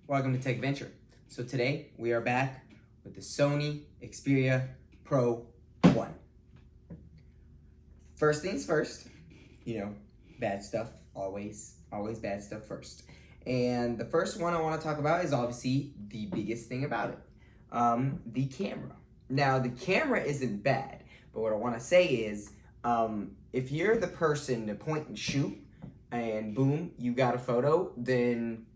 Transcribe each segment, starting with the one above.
Welcome to Tech Venture. So today we are back with the Sony Xperia Pro 1. First things first, bad stuff, always bad stuff first. And the first one I want to talk about is obviously the biggest thing about it, the camera. Now the camera isn't bad, but what I want to say is, if you're the person to point and shoot and boom, you got a photo, then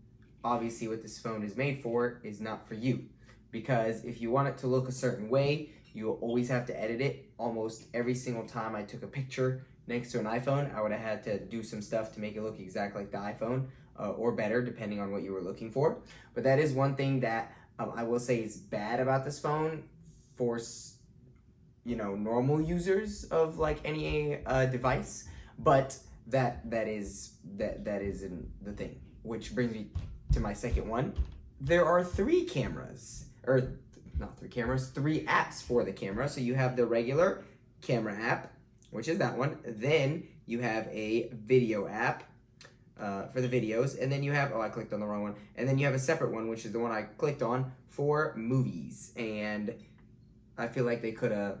obviously what this phone is made for is not for you. Because if you want it to look a certain way, you'll always have to edit it. Almost every single time I took a picture next to an iPhone, I would have had to do some stuff to make it look exactly like the iPhone, or better, depending on what you were looking for. But that is one thing that I will say is bad about this phone for normal users of like any device. But that isn't the thing, which brings me to my second one. There are three cameras, or not three cameras, three apps for the camera. So you have the regular camera app, which is that one. Then you have a video app for the videos. And then you have, I clicked on the wrong one. And then you have a separate one, which is the one I clicked on for movies. And I feel like they could have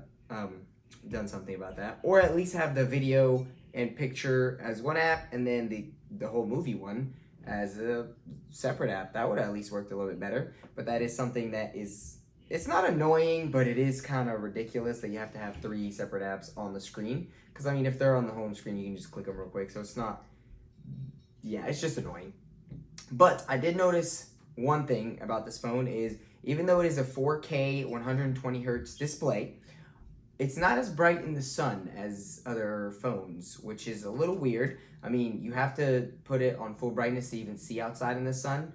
done something about that. Or at least have the video and picture as one app, and then the whole movie one as a separate app. That would have at least worked a little bit better. But that is something that it's not annoying, but it is kind of ridiculous that you have to have three separate apps on the screen. Because I mean, if they're on the home screen, you can just click them real quick. So it's not, it's just annoying. But I did notice one thing about this phone is, even though it is a 4K 120 hertz display, it's not as bright in the sun as other phones, which is a little weird. I mean, you have to put it on full brightness to even see outside in the sun,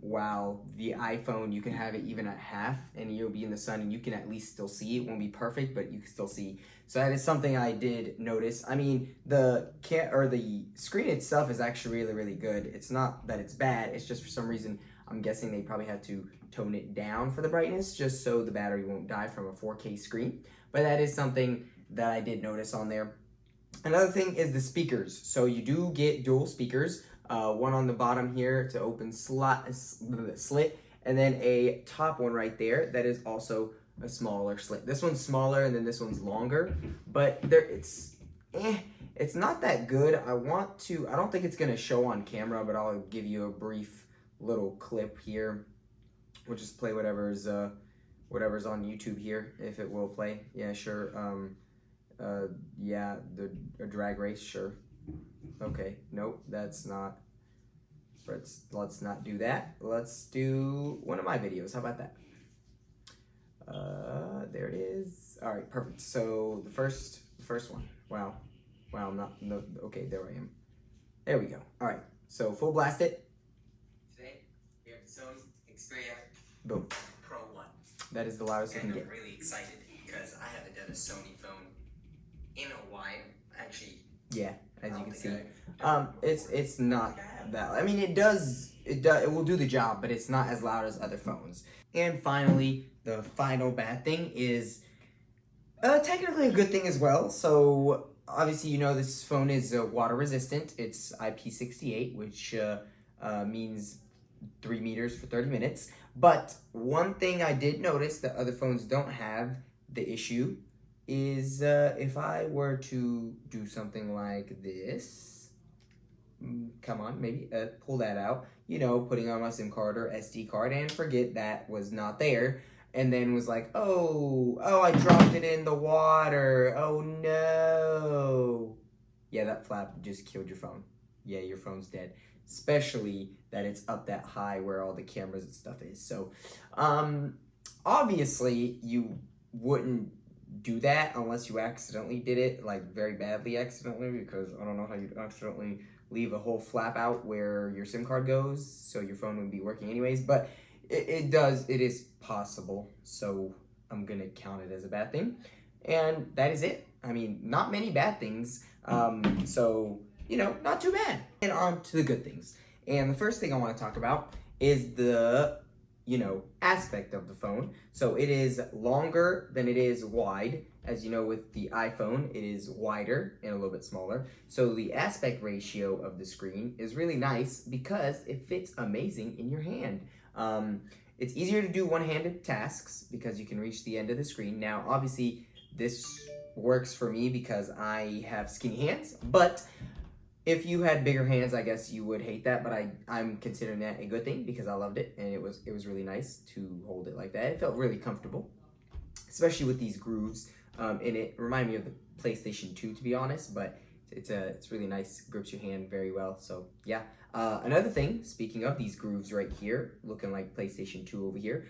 while the iPhone, you can have it even at half and you'll be in the sun and you can at least still see. It won't be perfect, but you can still see. So that is something I did notice. I mean, the screen itself is actually really, really good. It's not that it's bad. It's just for some reason, I'm guessing they probably had to tone it down for the brightness just so the battery won't die from a 4K screen. But that is something that I did notice on there. Another thing is the speakers. So you do get dual speakers, one on the bottom here to open slit, and then a top one right there that is also a smaller slit. This one's smaller and then this one's longer, but it's not that good. I don't think it's gonna show on camera, but I'll give you a brief little clip here. We'll just play whatever's on YouTube here, if it will play. Yeah, sure. The drag race, sure. Okay, nope, that's not. Let's not do that. Let's do one of my videos. How about that? There it is. All right, perfect. So the first one. Wow, I'm not. No, okay, there I am. There we go. All right, so full blast it. Today we have the Sony Xperia. Boom. Pro 1. That is the loudest you can get. I'm really excited because I haven't done a Sony phone in a while. Actually. Yeah, as you can see. It's not that. I mean, it will do the job, but it's not as loud as other phones. And finally, the final bad thing is technically a good thing as well. So obviously, this phone is water resistant. It's IP68, which means 3 meters for 30 minutes. But one thing I did notice that other phones don't have, the issue, is if I were to do something like this, come on, maybe pull that out, putting on my SIM card or SD card and forget that was not there, and then was like, oh, I dropped it in the water, oh no. Yeah, that flap just killed your phone. Yeah, your phone's dead. Especially that it's up that high where all the cameras and stuff is. So, obviously you wouldn't do that unless you accidentally did it, like very badly accidentally, because I don't know how you'd accidentally leave a whole flap out where your SIM card goes, so your phone wouldn't be working anyways, but it is possible, so I'm gonna count it as a bad thing. And that is it. I mean, not many bad things, so, not too bad. And on to the good things. And the first thing I want to talk about is the you know, aspect of the phone. So it is longer than it is wide. As you know, with the iPhone, it is wider and a little bit smaller. So the aspect ratio of the screen is really nice because it fits amazing in your hand. It's easier to do one-handed tasks because you can reach the end of the screen. Now, obviously, this works for me because I have skinny hands, but if you had bigger hands, I guess you would hate that, but I'm considering that a good thing because I loved it, and it was really nice to hold it like that. It felt really comfortable, especially with these grooves in it. Remind me of the PlayStation 2, to be honest, but it's really nice, grips your hand very well. So yeah. Another thing, speaking of these grooves right here, looking like PlayStation 2 over here,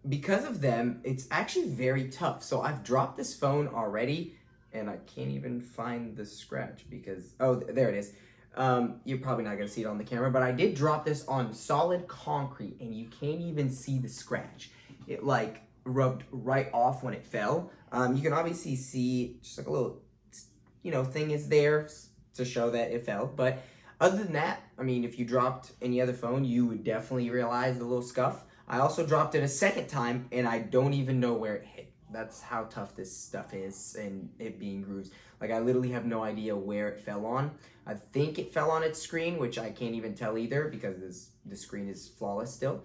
because of them, it's actually very tough. So I've dropped this phone already, and I can't even find the scratch because, oh, there it is. You're probably not gonna see it on the camera, but I did drop this on solid concrete, and you can't even see the scratch. It like rubbed right off when it fell. You can obviously see just like a little, you know, thing is there to show that it fell, but other than that, I mean, if you dropped any other phone, you would definitely realize the little scuff. I also dropped it a second time, and I don't even know where it hit. That's how tough this stuff is, and it being grooves. Like, I literally have no idea where it fell on. I think it fell on its screen, which I can't even tell either because the screen is flawless still.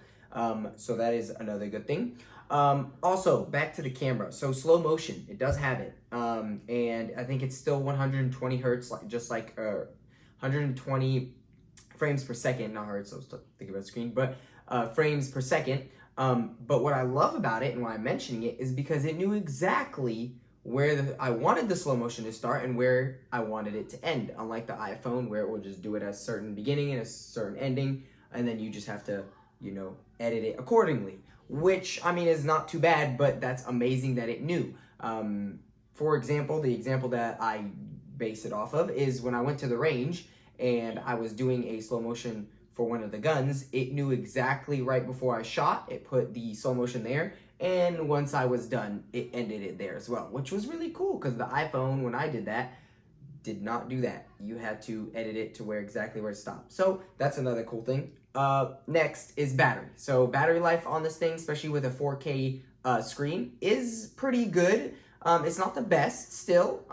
So that is another good thing. Also, back to the camera. So slow motion, it does have it. And I think it's still 120 hertz, just like 120 frames per second, not hertz, I was thinking about the screen, but frames per second. But what I love about it and why I'm mentioning it is because it knew exactly where I wanted the slow motion to start and where I wanted it to end. Unlike the iPhone, where it will just do it at a certain beginning and a certain ending, and then you just have to, you know, edit it accordingly. Which, I mean, is not too bad, but that's amazing that it knew. For example, the example that I base it off of is when I went to the range and I was doing a slow motion for one of the guns, it knew exactly right before I shot, it put the slow motion there, and once I was done, it ended it there as well, which was really cool because the iPhone, when I did that, did not do that. You had to edit it to exactly where it stopped. So that's another cool thing. Next is battery. So battery life on this thing, especially with a 4K screen, is pretty good. It's not the best still,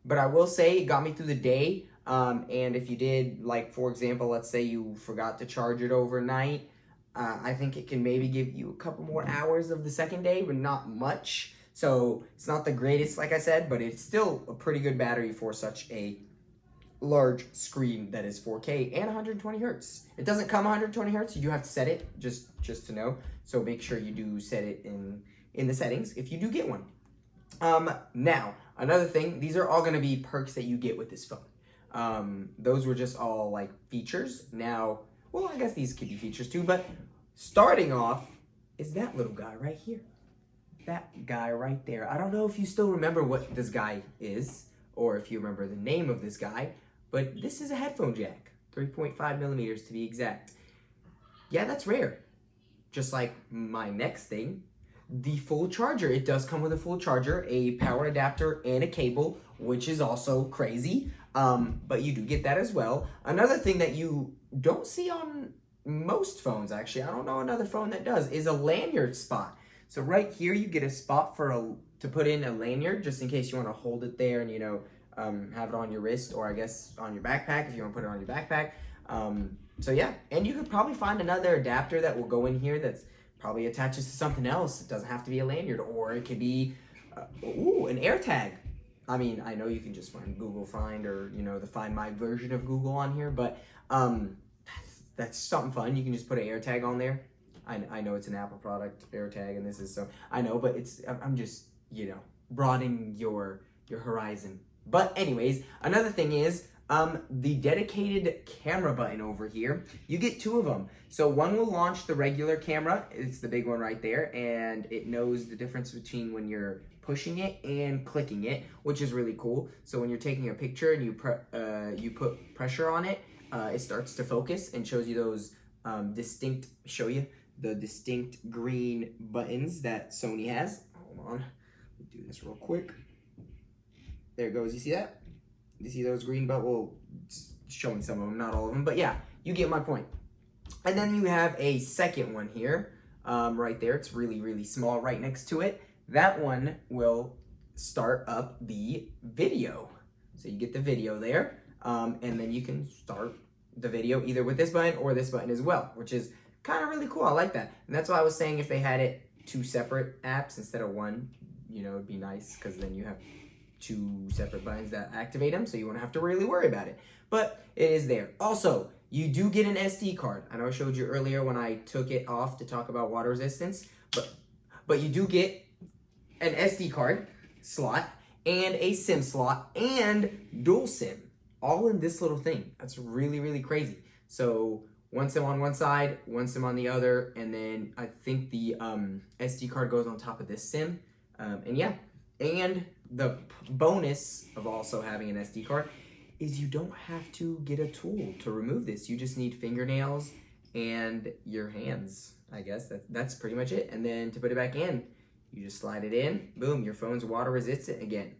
but I will say it got me through the day. And if you did, like, for example, let's say you forgot to charge it overnight, I think it can maybe give you a couple more hours of the second day, but not much. So it's not the greatest, like I said, but it's still a pretty good battery for such a large screen that is 4K and 120 hertz. It doesn't come 120 hertz. You do have to set it, just to know. So make sure you do set it in the settings if you do get one. Now, another thing, these are all going to be perks that you get with this phone. Those were just all like features. Now, well, I guess these could be features too, but starting off is that little guy right here. That guy right there. I don't know if you still remember what this guy is, or if you remember the name of this guy, but this is a headphone jack, 3.5 millimeters to be exact. Yeah, that's rare. Just like my next thing, the full charger. It does come with a full charger, a power adapter, and a cable, which is also crazy. But you do get that as well. Another thing that you don't see on most phones, actually, I don't know another phone that does, is a lanyard spot. So right here, you get a spot to put in a lanyard, just in case you want to hold it there and, you know, have it on your wrist, or I guess on your backpack if you want to put it on your backpack. So yeah, and you could probably find another adapter that will go in here that's probably attaches to something else. It doesn't have to be a lanyard, or it could be, an AirTag. I mean, I know you can just find Google Find, or, you know, the Find My version of Google on here, but that's something fun. You can just put an AirTag on there. I know it's an Apple product, AirTag, and this is so, I know, but I'm just, you know, broadening your horizon. But anyways, another thing is, the dedicated camera button over here, you get two of them. So one will launch the regular camera, it's the big one right there, and it knows the difference between when you're pushing it and clicking it, which is really cool. So when you're taking a picture and you put pressure on it, it starts to focus and shows you those distinct green buttons that Sony has. Hold on, let me do this real quick. There it goes, you see that? You see those green buttons? Well, showing some of them, not all of them, but yeah, you get my point. And then you have a second one here, right there. It's really, really small right next to it. That one will start up the video. So you get the video there, and then you can start the video either with this button or this button as well, which is kind of really cool. I like that. And that's why I was saying if they had it two separate apps instead of one, you know, it'd be nice because then you have two separate buttons that activate them, so you won't have to really worry about it. But it is there. Also, you do get an SD card. I know I showed you earlier when I took it off to talk about water resistance, but you do get an SD card slot and a SIM slot and dual SIM, all in this little thing. That's really, really crazy. So one SIM on one side, one SIM on the other, and then I think the SD card goes on top of this SIM. And yeah, and the bonus of also having an SD card is you don't have to get a tool to remove this. You just need fingernails and your hands, I guess. That's pretty much it. And then to put it back in, you just slide it in, boom, your phone's water resistant again.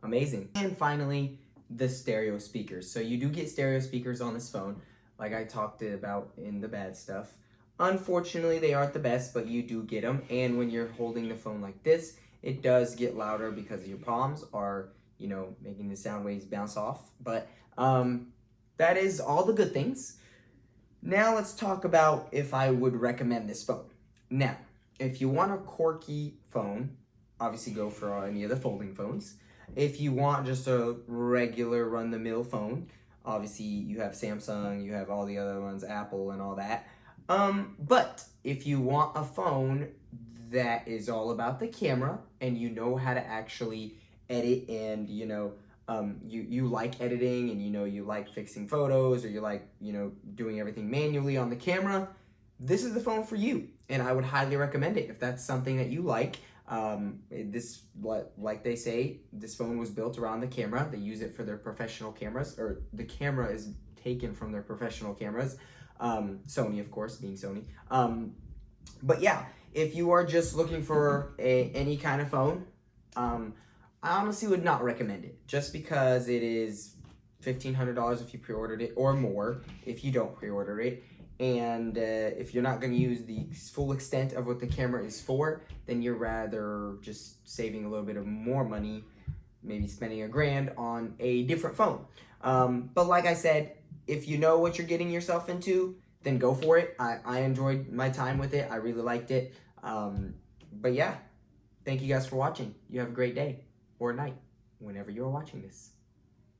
Amazing. And finally, the stereo speakers. So you do get stereo speakers on this phone, like I talked about in the bad stuff. Unfortunately, they aren't the best, but you do get them. And when you're holding the phone like this, it does get louder because your palms are, you know, making the sound waves bounce off. But that is all the good things. Now let's talk about if I would recommend this phone. Now, if you want a quirky phone, obviously go for any of the folding phones. If you want just a regular run-the-mill phone, obviously you have Samsung, you have all the other ones, Apple and all that. But if you want a phone that is all about the camera and you know how to actually edit and, you know, you like editing and, you know, you like fixing photos or you like, you know, doing everything manually on the camera, this is the phone for you. And I would highly recommend it if that's something that you like. Like they say, this phone was built around the camera. They use it for their professional cameras, or the camera is taken from their professional cameras. Sony, of course, being Sony. But yeah, if you are just looking for any kind of phone, I honestly would not recommend it, just because it is $1,500 if you pre-ordered it, or more if you don't pre-order it. And if you're not going to use the full extent of what the camera is for, then you're rather just saving a little bit of more money, maybe spending $1,000 on a different phone. But like I said, if you know what you're getting yourself into, then go for it. I enjoyed my time with it. I really liked it. But yeah, thank you guys for watching. You have a great day or night whenever you're watching this.